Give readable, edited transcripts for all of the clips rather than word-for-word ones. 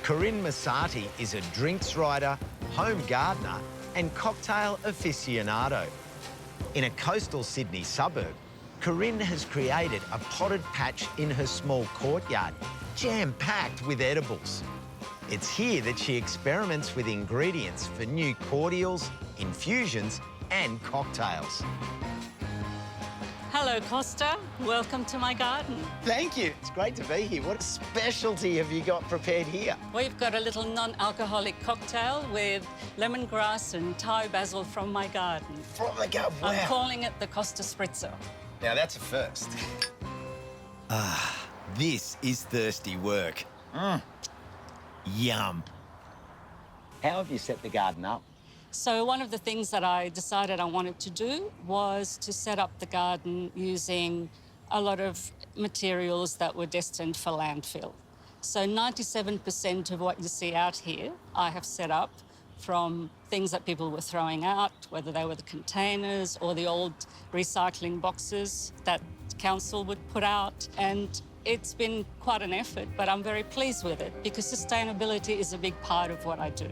Corinne Mossati is a drinks writer, home gardener and cocktail aficionado. In a coastal Sydney suburb, Corinne has created a potted patch in her small courtyard, jam-packed with edibles. It's here that she experiments with ingredients for new cordials, infusions and cocktails. Hello, Costa. Welcome to my garden. Thank you. It's great to be here. What specialty have you got prepared here? We've got a little non-alcoholic cocktail with lemongrass and Thai basil from my garden. From the garden, wow. I'm calling it the Costa Spritzer. Now, that's a first. This is thirsty work. Yum. How have you set the garden up? So one of the things that I decided I wanted to do was to set up the garden using a lot of materials that were destined for landfill. So 97% of what you see out here, I have set up from things that people were throwing out, whether they were the containers or the old recycling boxes that council would put out. And it's been quite an effort, but I'm very pleased with it because sustainability is a big part of what I do.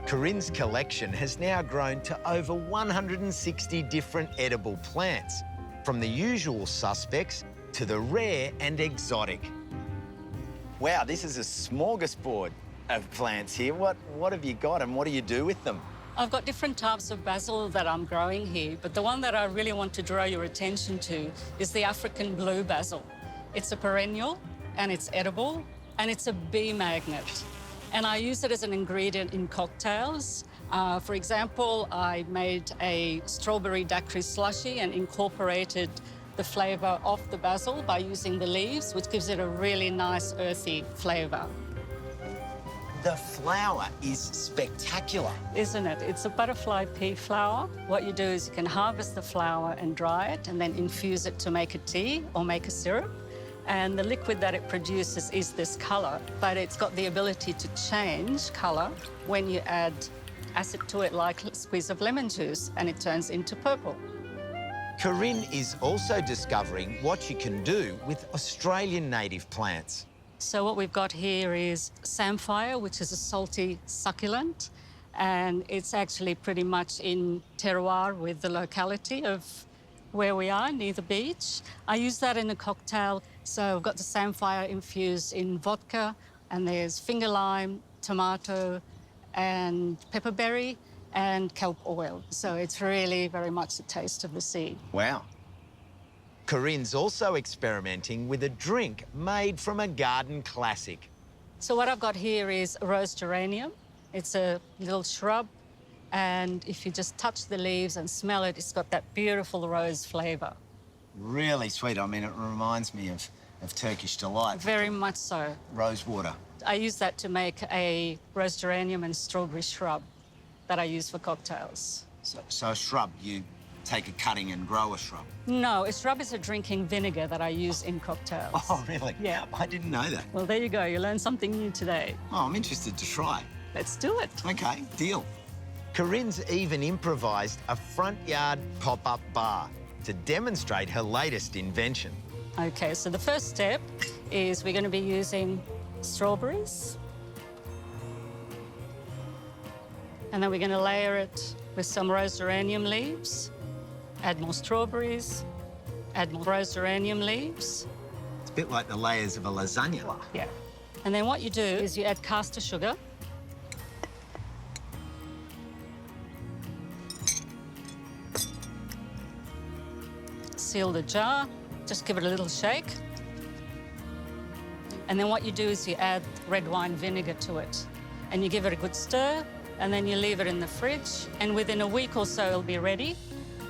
Corinne's collection has now grown to over 160 different edible plants, from the usual suspects to the rare and exotic. Wow, this is a smorgasbord of plants here. What have you got and what do you do with them? I've got different types of basil that I'm growing here, but the one that I really want to draw your attention to is the African blue basil. It's a perennial and it's edible and it's a bee magnet. And I use it as an ingredient in cocktails. For example, I made a strawberry daiquiri slushy and incorporated the flavour of the basil by using the leaves, which gives it a really nice earthy flavour. The flower is spectacular. Isn't it? It's a butterfly pea flower. What you do is you can harvest the flower and dry it and then infuse it to make a tea or make a syrup. And the liquid that it produces is this colour, but it's got the ability to change colour when you add acid to it, like a squeeze of lemon juice, and it turns into purple. Corinne is also discovering what you can do with Australian native plants. So what we've got here is samphire, which is a salty succulent, and it's actually pretty much in terroir with the locality of where we are, near the beach. I use that in a cocktail. So I've got the samphire infused in vodka, and there's finger lime, tomato, and pepperberry, and kelp oil. So it's really very much the taste of the sea. Wow. Corinne's also experimenting with a drink made from a garden classic. So what I've got here is rose geranium. It's a little shrub, and if you just touch the leaves and smell it, it's got that beautiful rose flavour. Really sweet. I mean, it reminds me of Turkish delight. Very much so. Rose water. I use that to make a rose geranium and strawberry shrub that I use for cocktails. So a shrub, you take a cutting and grow a shrub? No, a shrub is a drinking vinegar that I use in cocktails. Oh, really? Yeah. I didn't know that. Well, there you go. You learned something new today. Oh, I'm interested to try. Let's do it. OK, deal. Corinne's even improvised a front yard pop-up bar to demonstrate her latest invention. OK, so the first step is we're going to be using strawberries. And then we're going to layer it with some rose geranium leaves. Add more strawberries. Add more rose geranium leaves. It's a bit like the layers of a lasagna. Yeah. And then what you do is you add caster sugar. Seal the jar, just give it a little shake. And then what you do is you add red wine vinegar to it. And you give it a good stir, and then you leave it in the fridge. And within a week or so, it'll be ready.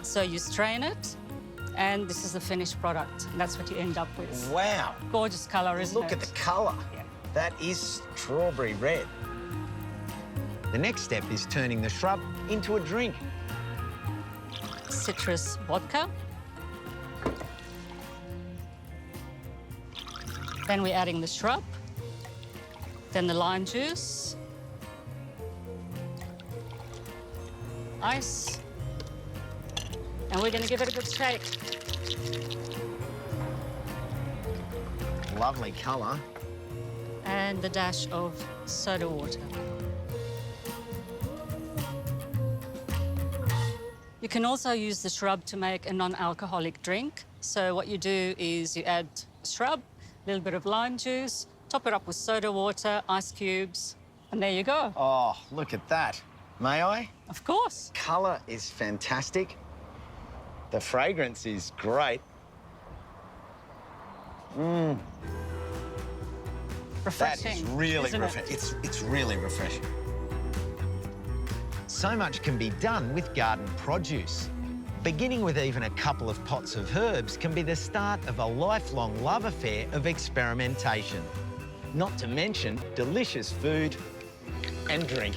So you strain it, and this is the finished product. And that's what you end up with. Wow. Gorgeous colour, isn't it? Look at the colour. Yeah. That is strawberry red. The next step is turning the shrub into a drink. Citrus vodka. Then we're adding the shrub, then the lime juice, ice, and we're going to give it a good shake. Lovely colour. and a dash of soda water. You can also use the shrub to make a non-alcoholic drink. So what you do is you add shrub, a little bit of lime juice, top it up with soda water, ice cubes, and there you go. Oh, look at that. May I? Of course. Colour is fantastic. The fragrance is great. Refreshing. That is really isn't it? refreshing. It's really refreshing. So much can be done with garden produce. Beginning with even a couple of pots of herbs can be the start of a lifelong love affair of experimentation. Not to mention delicious food and drink.